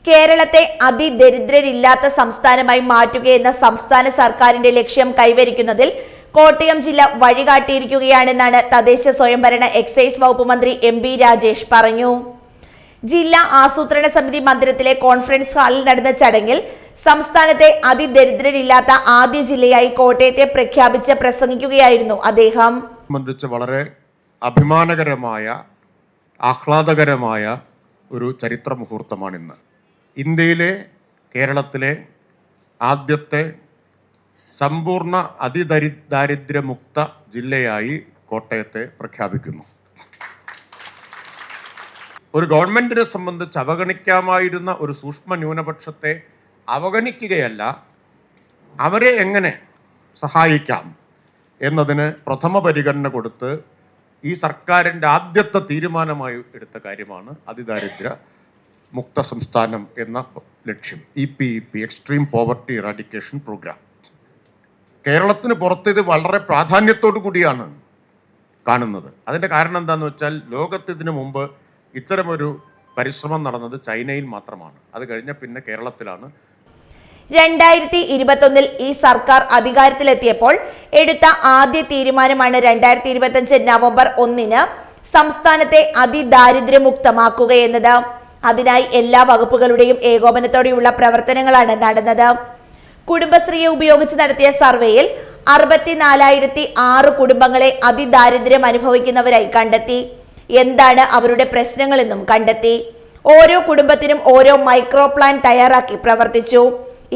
കേരളത്തെ അതിദരിദ്രരില്ലാത്ത സംസ്ഥാനമായി മാറ്റുകയെന്ന സംസ്ഥാന സർക്കാരിന്റെ ലക്ഷ്യം കൈവരിക്കുന്നതിൽ കോട്ടയം ജില്ല വഴികാട്ടിയിരിക്കുകയാണെന്നാണ് തദ്ദേശ സ്വയംഭരണ എക്സൈസ് വകുപ്പ് മന്ത്രി എം.ബി. രാജേഷ് പറഞ്ഞു. ജില്ലാ ആസൂത്രണ സമിതി മന്ദിരത്തിലെ കോൺഫറൻസ് ഹാളിൽ നടന്ന ചടങ്ങിൽ സംസ്ഥാനത്തെ അതിദരിദ്രരില്ലാത്ത ആദ്യ ജില്ലയായി കോട്ടയത്തെ പ്രഖ്യാപിച്ച് പ്രസംഗിക്കുകയായിരുന്നു അദ്ദേഹം. വളരെ അഭിമാനകരമായ ആഹ്ലാദകരമായ ഒരു ചരിത്ര മുഹൂർത്തമാണിന്ന്. ഇന്ത്യയിലെ കേരളത്തിലെ ആദ്യത്തെ സമ്പൂർണ്ണ അതിദാരിദ്ര്യമുക്ത ജില്ലയായി കോട്ടയത്തെ പ്രഖ്യാപിക്കുന്നു. ഒരു ഗവൺമെന്റിനെ സംബന്ധിച്ച് അവഗണിക്കാമായിരുന്ന ഒരു സൂക്ഷ്മ ന്യൂനപക്ഷത്തെ അവഗണിക്കുകയല്ല, അവരെ എങ്ങനെ സഹായിക്കാം എന്നതിന് പ്രഥമ പരിഗണന കൊടുത്ത് ഈ സർക്കാരിൻ്റെ ആദ്യത്തെ തീരുമാനമായി എടുത്ത കാര്യമാണ് അതിദാരിദ്ര്യ മുക്ത സംസ്ഥാനം എന്ന ലക്ഷ്യം. EPEP extreme poverty eradication programme. കേരളത്തിന് പുറത്ത് ഇത് വളരെ പ്രാധാന്യത്തോടു കൂടിയാണ് കാണുന്നത്. അതിൻ്റെ കാരണം എന്താണെന്ന് വെച്ചാൽ ലോകത്ത് ഇതിനു മുമ്പ് ഇത്തരമൊരു പരിശ്രമം നടന്നത് ചൈനയിൽ മാത്രമാണ്. അത് കഴിഞ്ഞ പിന്നെ കേരളത്തിലാണ്. 2021 ഈ സർക്കാർ അധികാരത്തിലെത്തിയപ്പോൾ എടുത്ത ആദ്യ തീരുമാനമാണ് 2025 നവംബർ 1 സംസ്ഥാനത്തെ അതിദാരിദ്ര്യമുക്തമാക്കുക എന്നത്. അതിനായി എല്ലാ വകുപ്പുകളുടെയും ഏകോപനത്തോടെയുള്ള പ്രവർത്തനങ്ങളാണ് നടന്നത്. കുടുംബശ്രീയെ ഉപയോഗിച്ച് നടത്തിയ സർവേയിൽ 64,006 കുടുംബങ്ങളെ അതിദാരിദ്ര്യം അനുഭവിക്കുന്നവരായി കണ്ടെത്തി. എന്താണ് അവരുടെ പ്രശ്നങ്ങളെന്നും കണ്ടെത്തി. ഓരോ കുടുംബത്തിനും ഓരോ മൈക്രോ പ്ലാൻ തയ്യാറാക്കി പ്രവർത്തിച്ചു.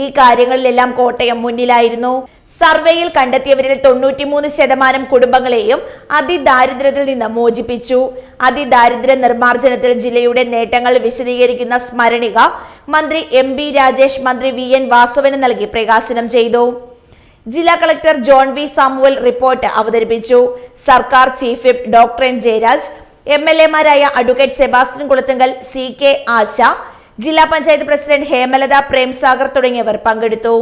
ഈ കാര്യങ്ങളിലെല്ലാം കോട്ടയം മുന്നിലായിരുന്നു. സർവേയിൽ കണ്ടെത്തിയവരിൽ 93% കുടുംബങ്ങളെയും അതിദാരിദ്ര്യത്തിൽ നിന്ന് മോചിപ്പിച്ചു. അതിദാരിദ്ര്യ നിർമ്മാർജ്ജനത്തിൽ ജില്ലയുടെ നേട്ടങ്ങൾ വിശദീകരിക്കുന്ന സ്മരണിക മന്ത്രി എം.ബി. രാജേഷ് മന്ത്രി VN വാസവന് നൽകി പ്രകാശനം ചെയ്തു. ജില്ലാ collector John V Samuel report അവതരിപ്പിച്ചു. സർക്കാർ chief whip doctor N. Jayaraj, MLA-മാരായ advocate Sebastian Kulathunkal, CK Asha, ജില്ലാ പഞ്ചായത്ത് പ്രസിഡന്റ് ഹേമലത പ്രേംസാഗർ തുടങ്ങിയവർ പങ്കെടുത്തു.